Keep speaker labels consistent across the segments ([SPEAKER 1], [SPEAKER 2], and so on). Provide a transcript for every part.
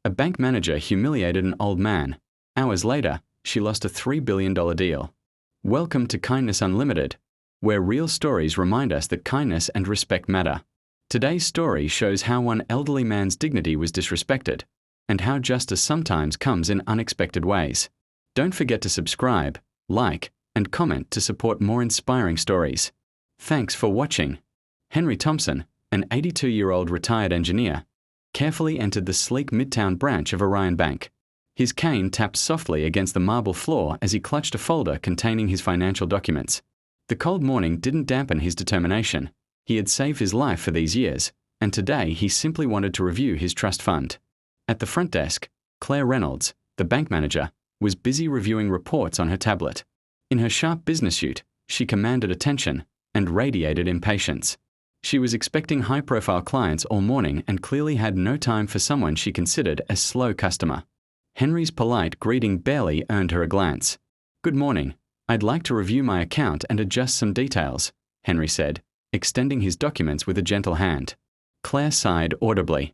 [SPEAKER 1] A bank manager humiliated an old man. Hours later, she lost a $3 billion deal. Welcome to Kindness Unlimited, where real stories remind us that kindness and respect matter. Today's story shows how one elderly man's dignity was disrespected, and how justice sometimes comes in unexpected ways. Don't forget to subscribe, like, and comment to support more inspiring stories. Thanks for watching. Henry Thompson, an 82-year-old retired engineer, carefully entered the sleek Midtown branch of Orion Bank. His cane tapped softly against the marble floor as he clutched a folder containing his financial documents. The cold morning didn't dampen his determination. He had saved his life for these years, and today he simply wanted to review his trust fund. At the front desk, Claire Reynolds, the bank manager, was busy reviewing reports on her tablet. In her sharp business suit, she commanded attention and radiated impatience. She was expecting high-profile clients all morning and clearly had no time for someone she considered a slow customer. Henry's polite greeting barely earned her a glance. "Good morning. I'd like to review my account and adjust some details," Henry said, extending his documents with a gentle hand. Claire sighed audibly.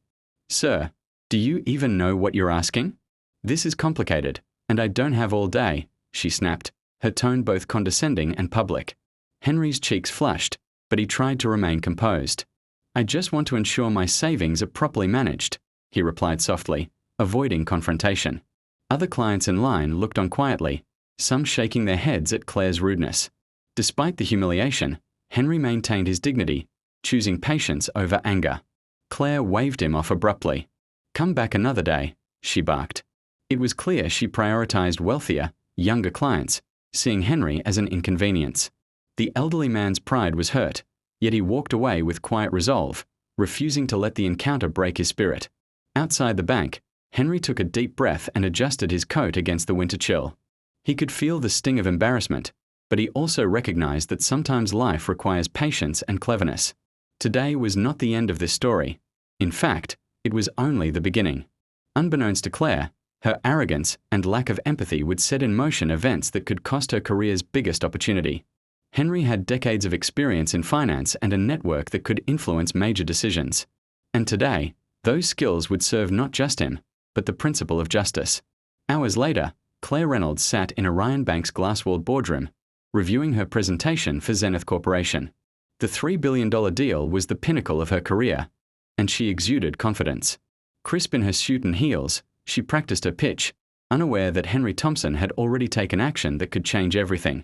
[SPEAKER 1] "Sir, do you even know what you're asking? This is complicated, and I don't have all day," she snapped, her tone both condescending and public. Henry's cheeks flushed, but he tried to remain composed. "I just want to ensure my savings are properly managed," he replied softly, avoiding confrontation. Other clients in line looked on quietly, some shaking their heads at Claire's rudeness. Despite the humiliation, Henry maintained his dignity, choosing patience over anger. Claire waved him off abruptly. "Come back another day," she barked. It was clear she prioritized wealthier, younger clients, seeing Henry as an inconvenience. The elderly man's pride was hurt, yet he walked away with quiet resolve, refusing to let the encounter break his spirit. Outside the bank, Henry took a deep breath and adjusted his coat against the winter chill. He could feel the sting of embarrassment, but he also recognized that sometimes life requires patience and cleverness. Today was not the end of this story. In fact, it was only the beginning. Unbeknownst to Claire, her arrogance and lack of empathy would set in motion events that could cost her career's biggest opportunity. Henry had decades of experience in finance and a network that could influence major decisions. And today, those skills would serve not just him, but the principle of justice. Hours later, Claire Reynolds sat in Orion Bank's glass-walled boardroom, reviewing her presentation for Zenith Corporation. The $3 billion deal was the pinnacle of her career, and she exuded confidence. Crisp in her suit and heels, she practiced her pitch, unaware that Henry Thompson had already taken action that could change everything.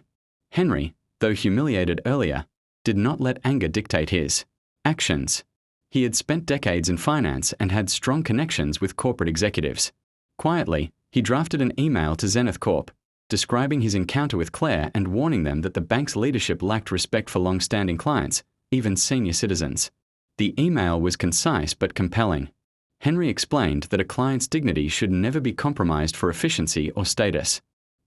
[SPEAKER 1] Henry, though humiliated earlier, did not let anger dictate his actions. He had spent decades in finance and had strong connections with corporate executives. Quietly, he drafted an email to Zenith Corp, describing his encounter with Claire and warning them that the bank's leadership lacked respect for long-standing clients, even senior citizens. The email was concise but compelling. Henry explained that a client's dignity should never be compromised for efficiency or status.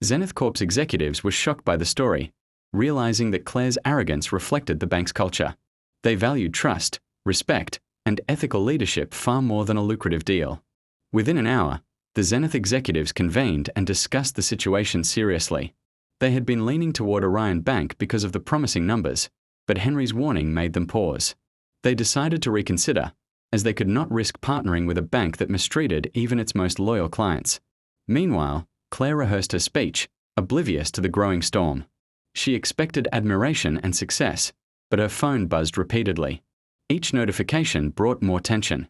[SPEAKER 1] Zenith Corp's executives were shocked by the story, realizing that Claire's arrogance reflected the bank's culture. They valued trust, respect, and ethical leadership far more than a lucrative deal. Within an hour, the Zenith executives convened and discussed the situation seriously. They had been leaning toward Orion Bank because of the promising numbers, but Henry's warning made them pause. They decided to reconsider, as they could not risk partnering with a bank that mistreated even its most loyal clients. Meanwhile, Claire rehearsed her speech, oblivious to the growing storm. She expected admiration and success, but her phone buzzed repeatedly. Each notification brought more tension.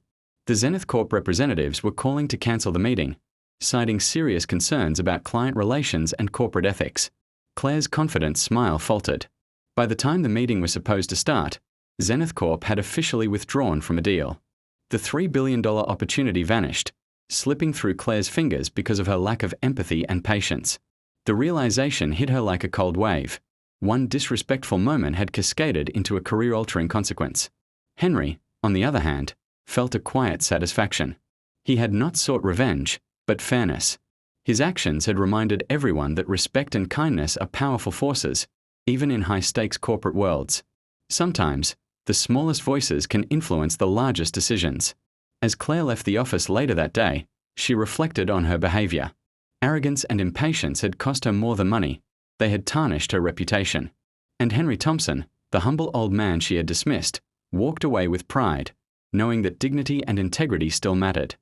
[SPEAKER 1] The Zenith Corp representatives were calling to cancel the meeting, citing serious concerns about client relations and corporate ethics. Claire's confident smile faltered. By the time the meeting was supposed to start, Zenith Corp had officially withdrawn from a deal. The $3 billion opportunity vanished, slipping through Claire's fingers because of her lack of empathy and patience. The realization hit her like a cold wave. One disrespectful moment had cascaded into a career-altering consequence. Henry, on the other hand, felt a quiet satisfaction. He had not sought revenge, but fairness. His actions had reminded everyone that respect and kindness are powerful forces, even in high-stakes corporate worlds. Sometimes, the smallest voices can influence the largest decisions. As Claire left the office later that day, she reflected on her behavior. Arrogance and impatience had cost her more than money. They had tarnished her reputation. And Henry Thompson, the humble old man she had dismissed, walked away with pride, knowing that dignity and integrity still mattered.